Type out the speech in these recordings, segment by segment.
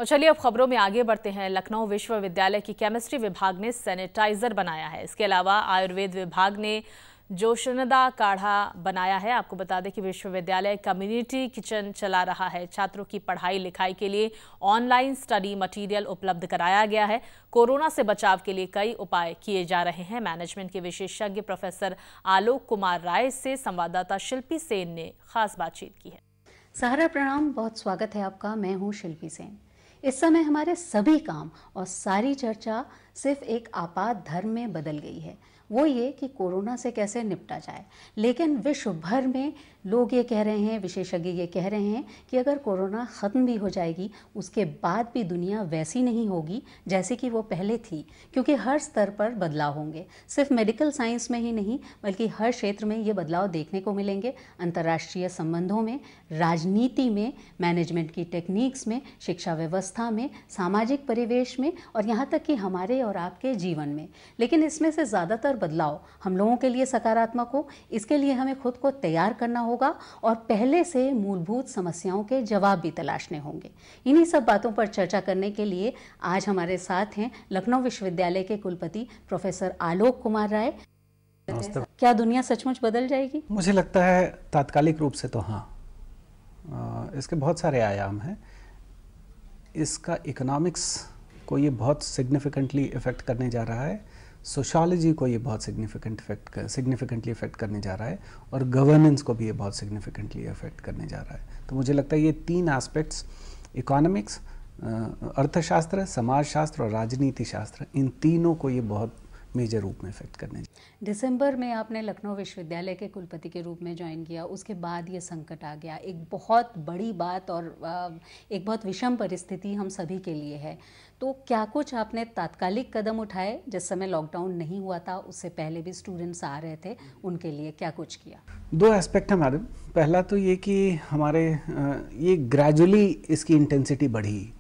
और चलिए अब खबरों में आगे बढ़ते हैं। लखनऊ विश्वविद्यालय की केमिस्ट्री विभाग ने सैनिटाइजर बनाया है। इसके अलावा आयुर्वेद विभाग ने जोशनदा काढ़ा बनाया है। आपको बता दें कि विश्वविद्यालय कम्युनिटी किचन चला रहा है। छात्रों की पढ़ाई लिखाई के लिए ऑनलाइन स्टडी मटेरियल उपलब्ध कराया गया है। कोरोना से बचाव के लिए कई उपाय किए जा रहे हैं। मैनेजमेंट के विशेषज्ञ प्रोफेसर आलोक कुमार राय से संवाददाता शिल्पी सेन ने खास बातचीत की है। सहारा प्रणाम, बहुत स्वागत है आपका। मैं हूं शिल्पी सेन। इस समय हमारे सभी काम और सारी चर्चा सिर्फ एक आपात धर्म में बदल गई है, वो ये कि कोरोना से कैसे निपटा जाए। लेकिन विश्व भर में लोग ये कह रहे हैं, विशेषज्ञ ये कह रहे हैं कि अगर कोरोना ख़त्म भी हो जाएगी उसके बाद भी दुनिया वैसी नहीं होगी जैसे कि वो पहले थी, क्योंकि हर स्तर पर बदलाव होंगे। सिर्फ मेडिकल साइंस में ही नहीं बल्कि हर क्षेत्र में ये बदलाव देखने को मिलेंगे। अंतर्राष्ट्रीय संबंधों में, राजनीति में, मैनेजमेंट की टेक्निक्स में, शिक्षा व्यवस्था में, सामाजिक परिवेश में और यहाँ तक कि हमारे और आपके जीवन में। लेकिन इसमें से ज़्यादातर बदलाव हम लोगों के लिए सकारात्मक हो, इसके लिए हमें खुद को तैयार करना होगा और पहले से मूलभूत समस्याओं के जवाब भी तलाशने होंगे। इन्हीं सब बातों पर चर्चा करने के लिए आज हमारे साथ हैं लखनऊ विश्वविद्यालय के कुलपति प्रोफेसर आलोक कुमार राय। क्या दुनिया सचमुच बदल जाएगी? मुझे लगता है तात्कालिक रूप से तो हाँ। इसके बहुत सारे आयाम हैं। इसका इकोनॉमिक्स को ये बहुत सिग्निफिकेंटली इफेक्ट करने जा रहा है, सोशोलॉजी को ये बहुत सिग्निफिकेंटली इफेक्ट करने जा रहा है और गवर्नेंस को भी ये बहुत सिग्निफिकेंटली इफेक्ट करने जा रहा है। तो मुझे लगता है ये तीन एस्पेक्ट्स, इकोनॉमिक्स, अर्थशास्त्र, समाजशास्त्र और राजनीति शास्त्र, इन तीनों को ये बहुत मेजर रूप में इफेक्ट करने। दिसंबर में आपने लखनऊ विश्वविद्यालय के कुलपति के रूप में ज्वाइन किया, उसके बाद ये संकट आ गया। एक बहुत बड़ी बात और एक बहुत विषम परिस्थिति हम सभी के लिए है। तो क्या कुछ आपने तात्कालिक कदम उठाए? जिस समय लॉकडाउन नहीं हुआ था उससे पहले भी स्टूडेंट्स आ रहे थे, उनके लिए क्या कुछ किया? दो एस्पेक्ट है मैडम। पहला तो ये कि हमारे ये ग्रेजुअली इसकी इंटेंसिटी बढ़ी।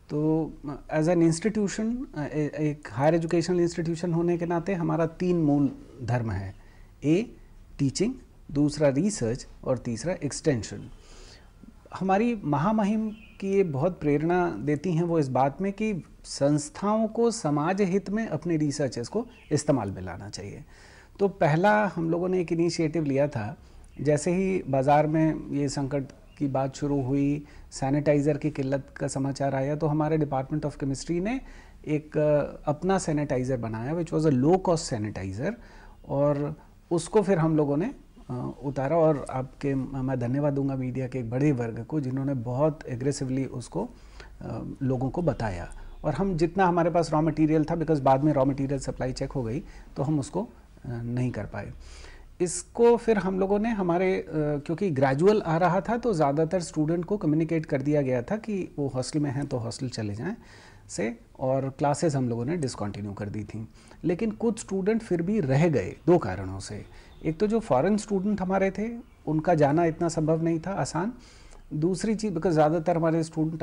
तो एज एन इंस्टीट्यूशन, एक हायर एजुकेशनल इंस्टीट्यूशन होने के नाते हमारा तीन मूल धर्म है। ए टीचिंग, दूसरा रिसर्च और तीसरा एक्सटेंशन। हमारी महामहिम की ये बहुत प्रेरणा देती हैं वो इस बात में कि संस्थाओं को समाज हित में अपने रिसर्चेस को इस्तेमाल में लाना चाहिए। तो पहला हम लोगों ने एक इनिशिएटिव लिया था। जैसे ही बाज़ार में ये संकट की बात शुरू हुई, सैनिटाइज़र की किल्लत का समाचार आया, तो हमारे डिपार्टमेंट ऑफ केमिस्ट्री ने एक अपना सैनिटाइज़र बनाया which was a low cost sanitiser, और उसको फिर हम लोगों ने उतारा। और आपके मैं धन्यवाद दूंगा मीडिया के एक बड़े वर्ग को जिन्होंने बहुत एग्रेसिवली उसको लोगों को बताया। और हम जितना हमारे पास रॉ मटेरियल था, बिकॉज बाद में रॉ मटेरियल सप्लाई चेक हो गई तो हम उसको नहीं कर पाए। इसको फिर हम लोगों ने क्योंकि ग्रेजुअल आ रहा था तो ज़्यादातर स्टूडेंट को कम्युनिकेट कर दिया गया था कि वो हॉस्टल में हैं तो हॉस्टल चले जाएं से, और क्लासेस हम लोगों ने डिसकंटिन्यू कर दी थी। लेकिन कुछ स्टूडेंट फिर भी रह गए दो कारणों से। एक तो जो फॉरेन स्टूडेंट हमारे थे उनका जाना इतना संभव नहीं था आसान। दूसरी चीज़, बिकॉज ज़्यादातर हमारे स्टूडेंट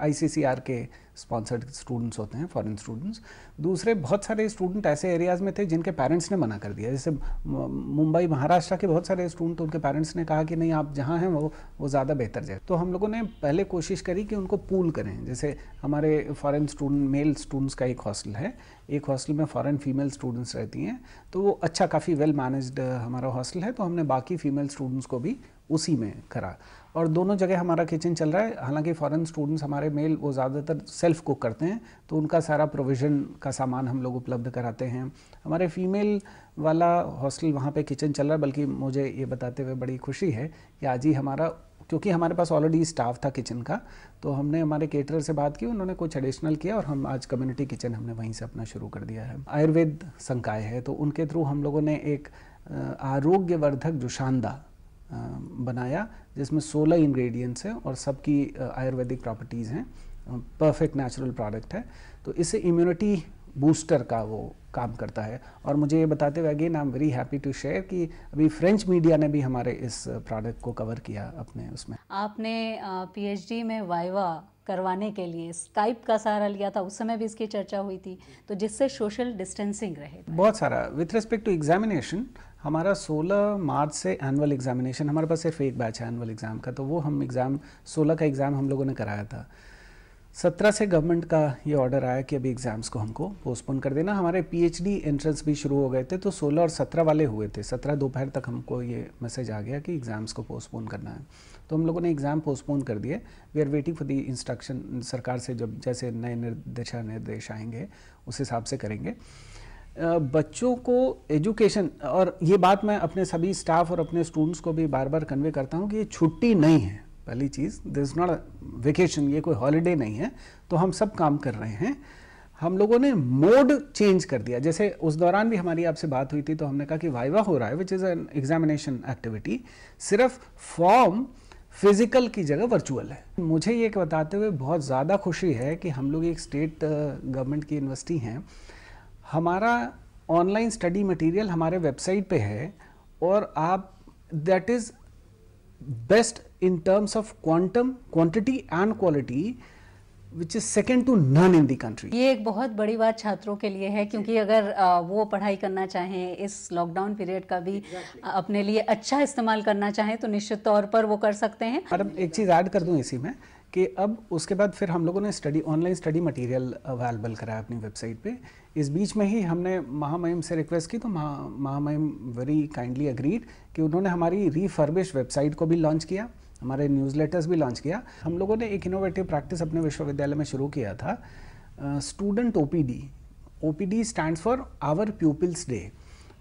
ICCR के स्पॉन्सर्ड स्टूडेंट्स होते हैं, फॉरेन स्टूडेंट्स। दूसरे बहुत सारे स्टूडेंट ऐसे एरियाज़ में थे जिनके पेरेंट्स ने मना कर दिया। जैसे मुंबई, महाराष्ट्र के बहुत सारे स्टूडेंट, उनके पेरेंट्स ने कहा कि नहीं, आप जहाँ हैं वो ज़्यादा बेहतर जगह। तो हम लोगों ने पहले कोशिश करी कि उनको पूल करें। जैसे हमारे फॉरेन स्टूडेंट, मेल स्टूडेंट्स का एक हॉस्टल है, एक हॉस्टल में फॉरेन फीमेल स्टूडेंट्स रहती हैं, तो वो अच्छा काफ़ी वेल मैनेज्ड हमारा हॉस्टल है। तो हमने बाकी फीमेल स्टूडेंट्स को भी उसी में करा, और दोनों जगह हमारा किचन चल रहा है। हालांकि फॉरेन स्टूडेंट्स हमारे मेल वो ज़्यादातर सेल्फ कुक करते हैं, तो उनका सारा प्रोविज़न का सामान हम लोग उपलब्ध कराते हैं। हमारे फीमेल वाला हॉस्टल वहाँ पे किचन चल रहा है। बल्कि मुझे ये बताते हुए बड़ी खुशी है कि आज ही क्योंकि हमारे पास ऑलरेडी स्टाफ था किचन का, तो हमने हमारे केटरर से बात की, उन्होंने कुछ एडिशनल किया और हम आज कम्युनिटी किचन हमने वहीं से अपना शुरू कर दिया है। आयुर्वेद संकाय है, तो उनके थ्रू हम लोगों ने एक आरोग्यवर्धक जोशांदा बनाया जिसमें 16 इंग्रेडिएंट्स हैं और सबकी आयुर्वेदिक प्रॉपर्टीज़ हैं। परफेक्ट नेचुरल प्रोडक्ट है, तो इससे इम्यूनिटी बूस्टर का वो काम करता है। और मुझे ये बताते हुए again I am very happy to share कि अभी फ्रेंच मीडिया ने भी हमारे इस प्रोडक्ट को कवर किया अपने उसमें। आपने PhD में वाइवा करवाने के लिए स्काइप का सहारा लिया था, उस समय भी इसकी चर्चा हुई थी, तो जिससे सोशल डिस्टेंसिंग रहे। बहुत सारा विथ रिस्पेक्ट टू एग्जामिनेशन हमारा 16 मार्च से एनुअल एग्जामिनेशन, हमारे पास सिर्फ एक बैच है एनुअल एग्ज़ाम का, तो वो हम एग्ज़ाम 16 का एग्ज़ाम हम लोगों ने कराया था। 17 से गवर्नमेंट का ये ऑर्डर आया कि अभी एग्ज़ाम्स को हमको पोस्टपोन कर देना। हमारे पीएचडी एंट्रेंस भी शुरू हो गए थे, तो 16 और 17 वाले हुए थे। 17 दोपहर तक हमको ये मैसेज आ गया कि एग्ज़ाम्स को पोस्टपोन करना है, तो हम लोगों ने एग्ज़ाम पोस्टपोन कर दिए। We are waiting for the instruction, सरकार से जब जैसे नए दिशा निर्देश आएंगे उस हिसाब से करेंगे। बच्चों को एजुकेशन, और ये बात मैं अपने सभी स्टाफ और अपने स्टूडेंट्स को भी बार बार कन्वे करता हूँ कि ये छुट्टी नहीं है। पहली चीज़, this is not a vacation, ये कोई हॉलीडे नहीं है। तो हम सब काम कर रहे हैं। हम लोगों ने मोड चेंज कर दिया। जैसे उस दौरान भी हमारी आपसे बात हुई थी, तो हमने कहा कि वाइवा हो रहा है, which is an examination activity, सिर्फ फॉर्म फिजिकल की जगह वर्चुअल है। मुझे ये बताते हुए बहुत ज़्यादा खुशी है कि हम लोग एक स्टेट गवर्नमेंट की यूनिवर्सिटी हैं, हमारा ऑनलाइन स्टडी मटेरियल हमारे वेबसाइट पे है, और आप that is best in terms of quantum, quantity and quality, which is second to none in the country. ये एक बहुत बड़ी बात छात्रों के लिए है, क्योंकि अगर वो पढ़ाई करना चाहें, इस लॉकडाउन पीरियड का भी अपने लिए अच्छा इस्तेमाल करना चाहें, तो निश्चित तौर पर वो कर सकते हैं। मैडम एक चीज़ ऐड कर दूं इसी में कि अब उसके बाद फिर हम लोगों ने ऑनलाइन स्टडी मटेरियल अवेलेबल कराया अपनी वेबसाइट पे। इस बीच में ही हमने महामहिम से रिक्वेस्ट की, तो महामहिम वेरी काइंडली अग्रीड कि उन्होंने हमारी रीफर्बिश वेबसाइट को भी लॉन्च किया, हमारे न्यूज़लेटर्स भी लॉन्च किया। हम लोगों ने एक इनोवेटिव प्रैक्टिस अपने विश्वविद्यालय में शुरू किया था, student OPD. OPD stands for our pupils day.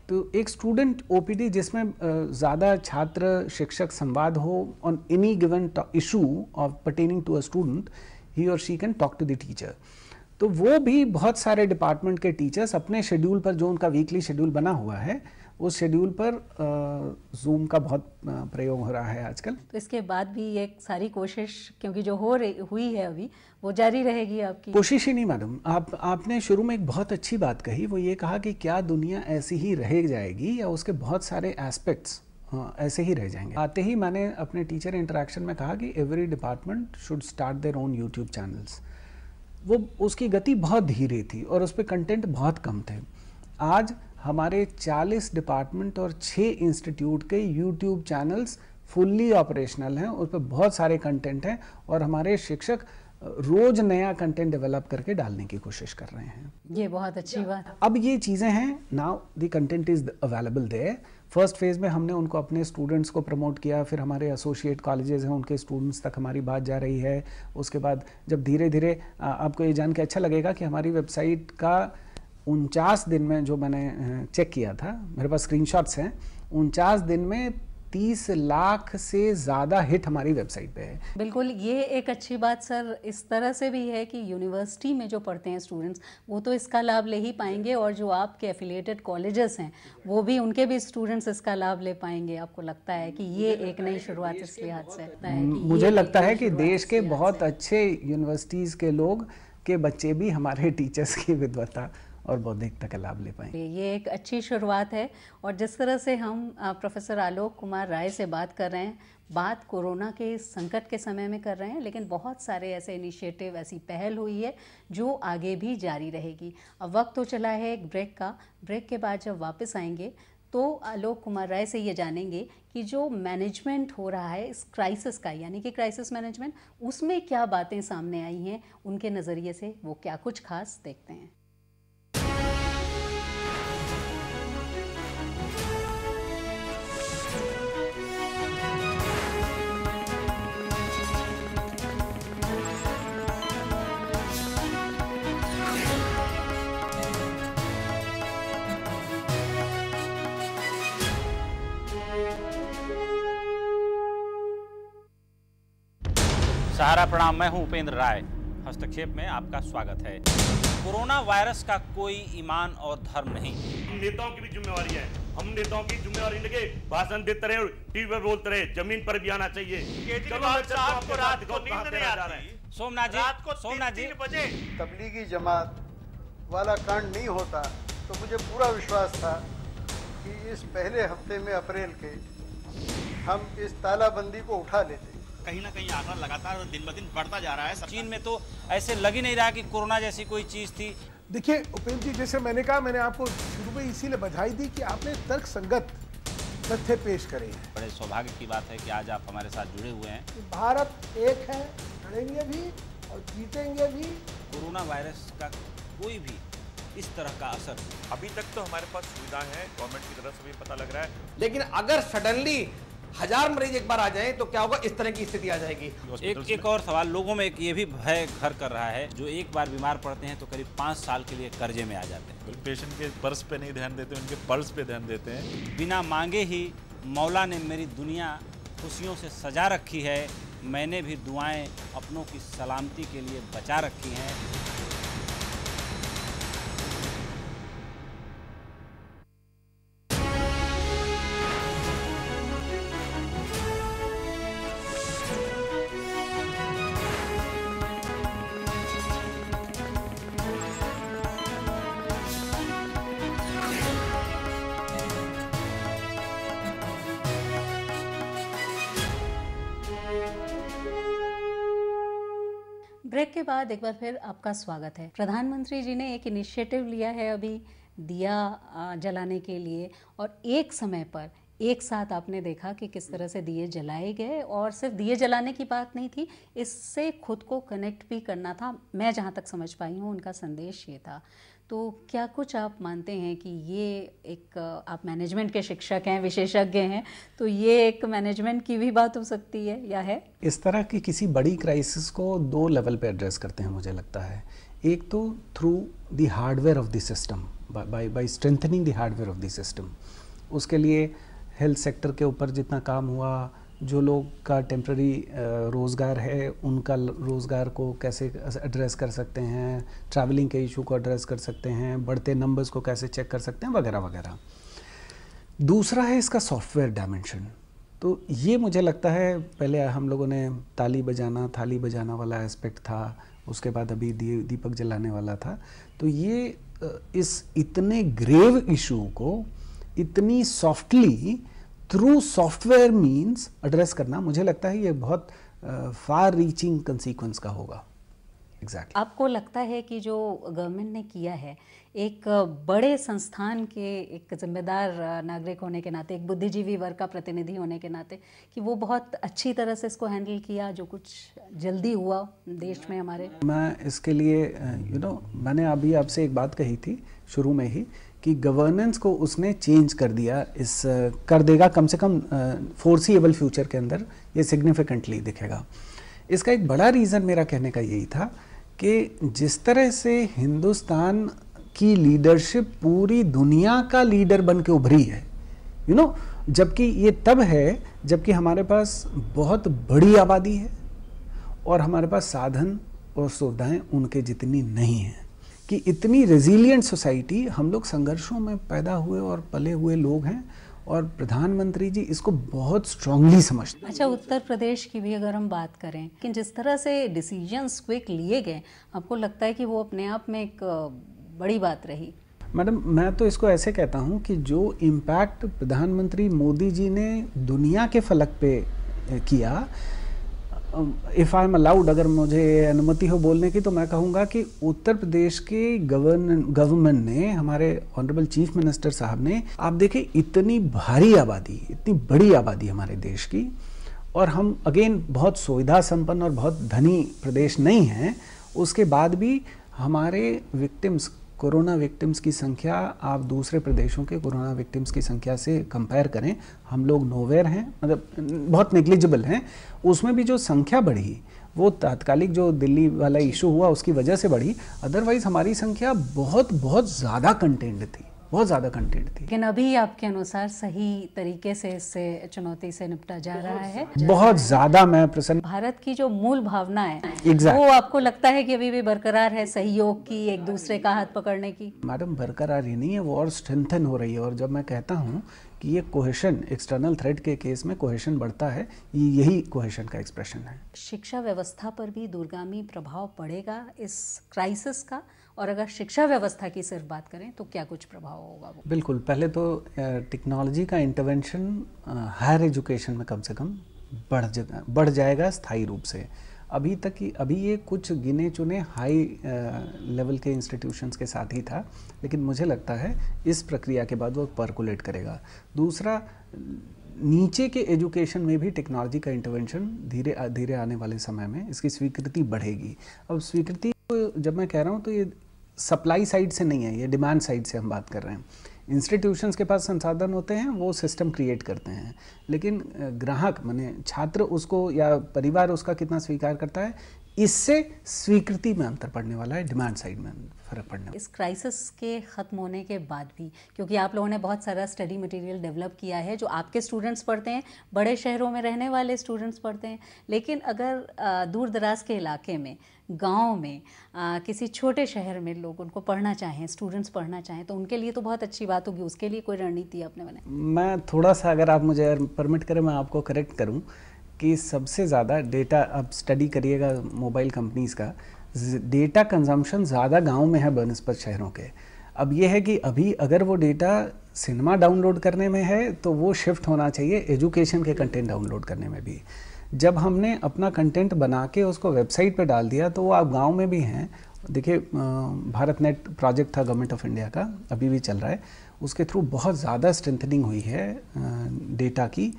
तो एक स्टूडेंट ओपीडी जिसमें ज़्यादा छात्र शिक्षक संवाद हो on any given issue of pertaining to a student, he और she can talk to the teacher. तो वो भी बहुत सारे डिपार्टमेंट के टीचर्स अपने शेड्यूल पर, जो उनका वीकली शेड्यूल बना हुआ है, उस शेड्यूल पर जूम का बहुत प्रयोग हो रहा है आजकल। तो इसके बाद भी ये सारी कोशिश, क्योंकि जो हुई है अभी, वो जारी रहेगी आपकी? कोशिश ही नहीं मैडम, आपने शुरू में एक बहुत अच्छी बात कही, वो ये कहा कि क्या दुनिया ऐसी ही रह जाएगी या उसके बहुत सारे एस्पेक्ट्स ऐसे ही रह जाएंगे। आते ही मैंने अपने टीचर इंटरेक्शन में कहा कि every department should start their own YouTube channels. वो उसकी गति बहुत धीरे थी और उस पर कंटेंट बहुत कम थे। आज हमारे 40 डिपार्टमेंट और 6 इंस्टीट्यूट के यूट्यूब चैनल्स फुल्ली ऑपरेशनल हैं, उस पर बहुत सारे कंटेंट हैं, और हमारे शिक्षक रोज नया कंटेंट डेवलप करके डालने की कोशिश कर रहे हैं। ये बहुत अच्छी बात। अब ये चीज़ें हैं, now the content is available there. First phase में हमने उनको अपने स्टूडेंट्स को प्रमोट किया, फिर हमारे एसोसिएट कॉलेजेस हैं उनके स्टूडेंट्स तक हमारी बात जा रही है। उसके बाद जब धीरे धीरे आपको ये जान के अच्छा लगेगा कि हमारी वेबसाइट का 49 दिन में, जो मैंने चेक किया था, मेरे पास स्क्रीनशॉट्स हैं, 49 दिन में 30 लाख से ज़्यादा हिट हमारी वेबसाइट पे है। बिल्कुल, ये एक अच्छी बात सर इस तरह से भी है कि यूनिवर्सिटी में जो पढ़ते हैं स्टूडेंट्स, वो तो इसका लाभ ले ही पाएंगे, और जो आपके एफिलिएटेड कॉलेजेस हैं वो भी, उनके भी स्टूडेंट्स इसका लाभ ले पाएंगे। आपको लगता है कि ये एक नई शुरुआत इस लिहाज से लगता है कि मुझे लगता है कि देश के बहुत अच्छे यूनिवर्सिटीज़ के लोग के बच्चे भी हमारे टीचर्स की विद्वता और बौद्धिकता का लाभ ले पाएंगे। ये एक अच्छी शुरुआत है। और जिस तरह से हम प्रोफेसर आलोक कुमार राय से बात कर रहे हैं, बात कोरोना के संकट के समय में कर रहे हैं, लेकिन बहुत सारे ऐसे इनिशिएटिव, ऐसी पहल हुई है जो आगे भी जारी रहेगी। अब वक्त तो चला है एक ब्रेक का। ब्रेक के बाद जब वापस आएंगे तो आलोक कुमार राय से ये जानेंगे कि जो मैनेजमेंट हो रहा है इस क्राइसिस का, यानी कि क्राइसिस मैनेजमेंट, उसमें क्या बातें सामने आई हैं उनके नज़रिए से, वो क्या कुछ खास, देखते हैं। सहारा प्रणाम, मैं हूं उपेंद्र राय। हस्तक्षेप में आपका स्वागत है। कोरोना वायरस का कोई ईमान और धर्म नहीं। हम नेताओं की भी जिम्मेवारी है। हम नेताओं की जिम्मेवारी लगे भाषण देते रहे और टीवी पर बोलते रहे, जमीन पर भी आना चाहिए। केजरीवाल साहब को रात को नींद नहीं आती। सोमनाथ जी 3 बजे तबलीगी जमात वाला कांड नहीं होता तो मुझे पूरा विश्वास था कि इस पहले हफ्ते में अप्रैल के हम इस तालाबंदी को उठा लेते। कहीं ना कहीं आंकड़ा लगातार दिन ब दिन बढ़ता जा रहा है। चीन में तो ऐसे लग ही नहीं रहा कि कोरोना जैसी कोई चीज थी। देखिए उपेंद्र जी, जैसे मैंने कहा, मैंने आपको शुरू में इसीलिए बधाई दी कि आपने तर्क संगत तथ्य पेश करे हैं। बड़े सौभाग्य की बात है कि आज आप हमारे साथ जुड़े हुए हैं। भारत एक है, लड़ेंगे भी और जीतेंगे भी। कोरोना वायरस का कोई भी इस तरह का असर अभी तक तो हमारे पास सुविधा है, गवर्नमेंट की तरफ से भी पता लग रहा है। लेकिन अगर सडनली 1000 मरीज एक बार आ जाएं तो क्या होगा, इस तरह की स्थिति आ जाएगी। एक और सवाल लोगों में ये भी भय घर कर रहा है, जो एक बार बीमार पड़ते हैं तो करीब 5 साल के लिए कर्जे में आ जाते हैं। पेशेंट के पर्स पे नहीं ध्यान देते, उनके पल्स पे ध्यान देते हैं। बिना मांगे ही मौला ने मेरी दुनिया खुशियों से सजा रखी है, मैंने भी दुआएं अपनों की सलामती के लिए बचा रखी हैं। ब्रेक के बाद एक बार फिर आपका स्वागत है। प्रधानमंत्री जी ने एक इनिशिएटिव लिया है अभी दिया जलाने के लिए, और एक समय पर एक साथ आपने देखा कि किस तरह से दिए जलाए गए, और सिर्फ दिए जलाने की बात नहीं थी, इससे खुद को कनेक्ट भी करना था। मैं जहाँ तक समझ पाई हूँ उनका संदेश ये था। तो क्या कुछ आप मानते हैं कि ये एक, आप मैनेजमेंट के शिक्षक हैं, विशेषज्ञ हैं, तो ये एक मैनेजमेंट की भी बात हो सकती है या है? इस तरह की किसी बड़ी क्राइसिस को 2 लेवल पे एड्रेस करते हैं मुझे लगता है। एक तो through the hardware of the system, by strengthening the hardware of the system. उसके लिए हेल्थ सेक्टर के ऊपर जितना काम हुआ, जो लोग का टेम्प्ररी रोज़गार है उनका रोज़गार को कैसे एड्रेस कर सकते हैं, ट्रैवलिंग के इशू को एड्रेस कर सकते हैं, बढ़ते नंबर्स को कैसे चेक कर सकते हैं, वगैरह वगैरह। दूसरा है इसका सॉफ्टवेयर डायमेंशन। तो ये मुझे लगता है पहले हम लोगों ने थाली बजाना वाला एस्पेक्ट था, उसके बाद अभी दीपक जलाने वाला था। तो ये इस इतने ग्रेव इशू को इतनी softly through software means address करना, मुझे लगता है ये बहुत फार रीचिंग कंसीक्वेंस का होगा। एग्जैक्टली। आपको लगता है कि जो गवर्नमेंट ने किया है, एक बड़े संस्थान के एक जिम्मेदार नागरिक होने के नाते, एक बुद्धिजीवी वर्ग का प्रतिनिधि होने के नाते, कि वो बहुत अच्छी तरह से इसको हैंडल किया जो कुछ जल्दी हुआ देश में हमारे? मैं इसके लिए मैंने अभी आपसे एक बात कही थी शुरू में ही कि गवर्नेंस को उसने चेंज कर दिया, कर देगा कम से कम फोर्सीएबल फ्यूचर के अंदर ये सिग्निफिकेंटली दिखेगा। इसका एक बड़ा रीज़न मेरा कहने का यही था कि जिस तरह से हिंदुस्तान की लीडरशिप पूरी दुनिया का लीडर बन के उभरी है, जबकि ये तब है जबकि हमारे पास बहुत बड़ी आबादी है और हमारे पास साधन और सुविधाएं उनके जितनी नहीं हैं, कि इतनी रेजिलिएंट सोसाइटी, हम लोग संघर्षों में पैदा हुए और पले हुए लोग हैं, और प्रधानमंत्री जी इसको बहुत स्ट्रांगली समझते हैं। अच्छा, उत्तर प्रदेश की भी अगर हम बात करें, कि जिस तरह से डिसीजंस क्विक लिए गए, आपको लगता है कि वो अपने आप में एक बड़ी बात रही? मैडम, मैं तो इसको ऐसे कहता हूँ कि जो इम्पैक्ट प्रधानमंत्री मोदी जी ने दुनिया के फलक पे किया, इफ़ आई एम अलाउड, अगर मुझे अनुमति हो बोलने की, तो मैं कहूँगा कि उत्तर प्रदेश के गवर्नमेंट ने, हमारे ऑनरेबल चीफ मिनिस्टर साहब ने, आप देखें इतनी भारी आबादी, इतनी बड़ी आबादी हमारे देश की, और हम अगेन बहुत सुविधा संपन्न और बहुत धनी प्रदेश नहीं हैं, उसके बाद भी हमारे विक्टिम्स, कोरोना विक्टिम्स की संख्या आप दूसरे प्रदेशों के कोरोना विक्टिम्स की संख्या से कंपेयर करें, हम लोग नोवेयर हैं, मतलब बहुत नेग्लिजिबल हैं। उसमें भी जो संख्या बढ़ी वो तात्कालिक जो दिल्ली वाला इशू हुआ उसकी वजह से बढ़ी, अदरवाइज हमारी संख्या बहुत बहुत ज़्यादा कंटेंट थी, बहुत ज़्यादा कंटेंट थी। लेकिन अभी आपके अनुसार सही तरीके से इससे चुनौती से निपटा जा रहा है? बहुत ज़्यादा मैं प्रसन्न। भारत की जो मूल भावना है exactly. वो आपको लगता है कि अभी भी बरकरार है, सहयोग की, एक दूसरे का हाथ पकड़ने की? मैडम, बरकरार ही नहीं है, वो और स्ट्रेंथन हो रही है। और जब मैं कहता हूँ कि ये कोहेशन, एक्सटर्नल थ्रेट के केस में कोहेशन बढ़ता है, यही कोहेशन का एक्सप्रेशन है। शिक्षा व्यवस्था पर भी दूरगामी प्रभाव पड़ेगा इस क्राइसिस का? और अगर शिक्षा व्यवस्था की सिर्फ बात करें तो क्या कुछ प्रभाव होगा वो? बिल्कुल, पहले तो टेक्नोलॉजी का इंटरवेंशन हायर एजुकेशन में कम से कम बढ़ जाएगा स्थायी रूप से। अभी ये कुछ गिने चुने हाई लेवल के इंस्टीट्यूशंस के साथ ही था, लेकिन मुझे लगता है इस प्रक्रिया के बाद वो पर्कुलेट करेगा। दूसरा, नीचे के एजुकेशन में भी टेक्नोलॉजी का इंटरवेंशन धीरे धीरे आने वाले समय में इसकी स्वीकृति बढ़ेगी। अब स्वीकृति जब मैं कह रहा हूँ तो ये सप्लाई साइड से नहीं है, ये डिमांड साइड से हम बात कर रहे हैं। इंस्टीट्यूशंस के पास संसाधन होते हैं, वो सिस्टम क्रिएट करते हैं, लेकिन ग्राहक माने छात्र उसको या परिवार उसका कितना स्वीकार करता है, इससे स्वीकृति में अंतर पड़ने वाला है, डिमांड साइड में फर्क पड़ने वाला है। इस क्राइसिस के ख़त्म होने के बाद भी, क्योंकि आप लोगों ने बहुत सारा स्टडी मटेरियल डेवलप किया है जो आपके स्टूडेंट्स पढ़ते हैं, बड़े शहरों में रहने वाले स्टूडेंट्स पढ़ते हैं, लेकिन अगर दूर दराज के इलाके में, गांव में, किसी छोटे शहर में लोग उनको पढ़ना चाहें, स्टूडेंट्स पढ़ना चाहें, तो उनके लिए तो बहुत अच्छी बात होगी। उसके लिए कोई रणनीति आपने बनाई? मैं थोड़ा सा, अगर आप मुझे परमिट करें, मैं आपको करेक्ट करूं कि सबसे ज़्यादा डेटा, अब स्टडी करिएगा मोबाइल कंपनीज़ का, डेटा कंजम्पशन ज़्यादा गांव में है बनस्पत शहरों के। अब ये है कि अभी अगर वो डेटा सिनेमा डाउनलोड करने में है तो वो शिफ्ट होना चाहिए एजुकेशन के कंटेंट डाउनलोड करने में भी। जब हमने अपना कंटेंट बना के उसको वेबसाइट पे डाल दिया तो वो आप गांव में भी हैं। देखिए, भारत नेट प्रोजेक्ट था गवर्नमेंट ऑफ इंडिया का, अभी भी चल रहा है, उसके थ्रू बहुत ज़्यादा स्ट्रेंथनिंग हुई है डेटा की,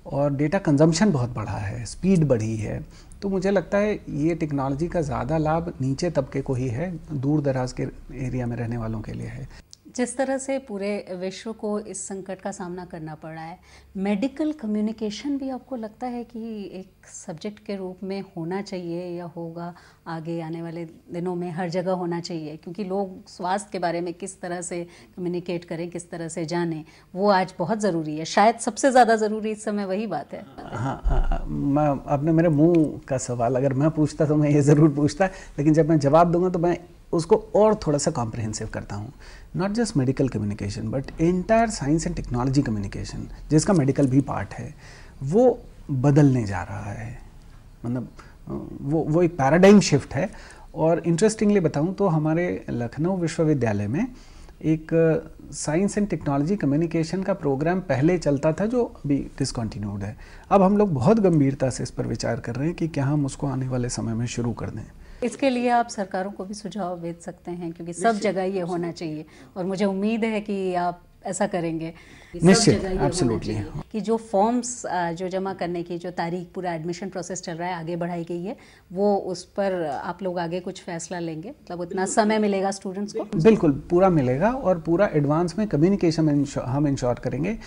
और डेटा कंजम्पशन बहुत बढ़ा है, स्पीड बढ़ी है। तो मुझे लगता है ये टेक्नोलॉजी का ज़्यादा लाभ नीचे तबके को ही है, दूर दराज के एरिया में रहने वालों के लिए है। जिस तरह से पूरे विश्व को इस संकट का सामना करना पड़ा है, मेडिकल कम्युनिकेशन भी आपको लगता है कि एक सब्जेक्ट के रूप में होना चाहिए या होगा आगे आने वाले दिनों में हर जगह होना चाहिए? क्योंकि लोग स्वास्थ्य के बारे में किस तरह से कम्युनिकेट करें, किस तरह से जानें, वो आज बहुत ज़रूरी है। शायद सबसे ज़्यादा ज़रूरी इस समय वही बात है। हाँ, मैं आपने मेरे मुंह का सवाल अगर मैं पूछता तो मैं ये ज़रूर पूछता, लेकिन जब मैं जवाब दूंगा तो मैं उसको और थोड़ा सा कॉम्प्रिहेंसिव करता हूँ। Not just medical communication but entire science and technology communication, जिसका मेडिकल भी पार्ट है, वो बदलने जा रहा है। मतलब वो एक पैराडाइम शिफ्ट है। और इंटरेस्टिंगली बताऊँ तो हमारे लखनऊ विश्वविद्यालय में एक साइंस एंड टेक्नोलॉजी कम्युनिकेशन का प्रोग्राम पहले चलता था जो अभी डिसकंटिन्यूड है। अब हम लोग बहुत गंभीरता से इस पर विचार कर रहे हैं कि क्या हम उसको आने वाले समय में शुरू कर दें। इसके लिए आप सरकारों को भी सुझाव भेज सकते हैं, क्योंकि सब जगह ये होना चाहिए, और मुझे उम्मीद है कि आप ऐसा करेंगे। निश्चित, एब्सोल्युटली। कि जो फॉर्म्स जो जमा करने की जो तारीख, पूरा एडमिशन प्रोसेस चल रहा है, आगे बढ़ाई गई है, वो उस पर आप लोग आगे कुछ फैसला लेंगे? मतलब उतना समय मिलेगा स्टूडेंट्स को? बिल्कुल पूरा मिलेगा, और पूरा एडवांस में कम्युनिकेशन हम इंश्योर करेंगे।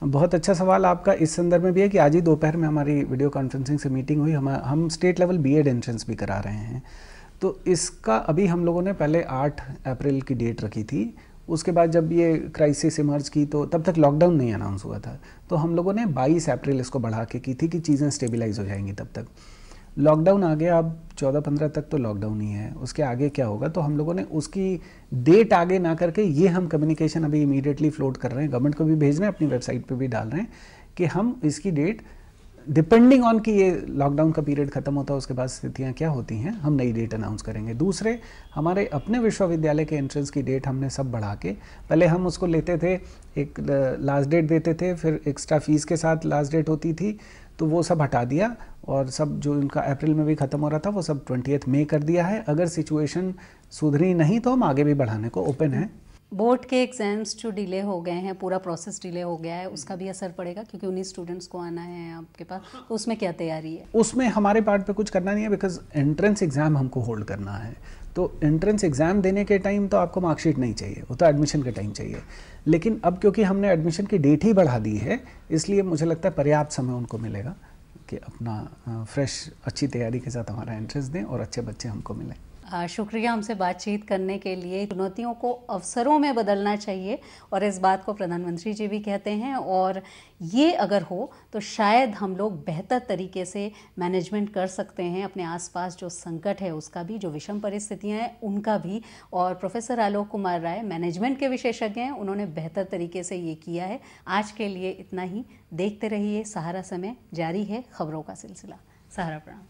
बहुत अच्छा सवाल आपका इस संदर्भ में भी है कि आज ही दोपहर में हमारी वीडियो कॉन्फ्रेंसिंग से मीटिंग हुई। हम स्टेट लेवल बीएड एंट्रेंस भी करा रहे हैं। तो इसका अभी हम लोगों ने पहले 8 अप्रैल की डेट रखी थी। उसके बाद जब ये क्राइसिस इमर्ज की तो तब तक लॉकडाउन नहीं अनाउंस हुआ था, तो हम लोगों ने 22 अप्रैल इसको बढ़ा के की थी कि चीज़ें स्टेबलाइज हो जाएंगी। तब तक लॉकडाउन आ गया, अब 14-15 तक तो लॉकडाउन ही है, उसके आगे क्या होगा, तो हम लोगों ने उसकी डेट आगे ना करके ये हम कम्युनिकेशन अभी इमीडिएटली फ्लोट कर रहे हैं, गवर्नमेंट को भी भेज रहे हैं, अपनी वेबसाइट पे भी डाल रहे हैं कि हम इसकी डेट डिपेंडिंग ऑन कि ये लॉकडाउन का पीरियड खत्म होता है उसके बाद स्थितियाँ क्या होती हैं, हम नई डेट अनाउंस करेंगे। दूसरे, हमारे अपने विश्वविद्यालय के एंट्रेंस की डेट हमने सब बढ़ा के, पहले हम उसको लेते थे, एक लास्ट डेट देते थे, फिर एक्स्ट्रा फीस के साथ लास्ट डेट होती थी, तो वो सब हटा दिया, और सब जो उनका अप्रैल में भी ख़त्म हो रहा था वो सब 20 मई कर दिया है। अगर सिचुएशन सुधरी नहीं तो हम आगे भी बढ़ाने को ओपन है। बोर्ड के एग्जाम्स जो डिले हो गए हैं, पूरा प्रोसेस डिले हो गया है, उसका भी असर पड़ेगा? क्योंकि 19 स्टूडेंट्स को आना है आपके पास, तो उसमें क्या तैयारी है? उसमें हमारे पार्ट पे कुछ करना नहीं है, बिकॉज एंट्रेंस एग्ज़ाम हमको होल्ड करना है। तो एंट्रेंस एग्ज़ाम देने के टाइम तो आपको मार्कशीट नहीं चाहिए, वो तो एडमिशन के टाइम चाहिए। लेकिन अब क्योंकि हमने एडमिशन की डेट ही बढ़ा दी है, इसलिए मुझे लगता है पर्याप्त समय उनको मिलेगा कि अपना फ्रेश अच्छी तैयारी के साथ हमारा एंट्रेंस दें और अच्छे बच्चे हमको मिलें। शुक्रिया हमसे बातचीत करने के लिए। चुनौतियों को अवसरों में बदलना चाहिए, और इस बात को प्रधानमंत्री जी भी कहते हैं, और ये अगर हो तो शायद हम लोग बेहतर तरीके से मैनेजमेंट कर सकते हैं अपने आसपास जो संकट है उसका भी, जो विषम परिस्थितियां हैं उनका भी। और प्रोफेसर आलोक कुमार राय मैनेजमेंट के विशेषज्ञ हैं, उन्होंने बेहतर तरीके से ये किया है। आज के लिए इतना ही। देखते रहिए सहारा समय, जारी है खबरों का सिलसिला। सहारा प्रणाम।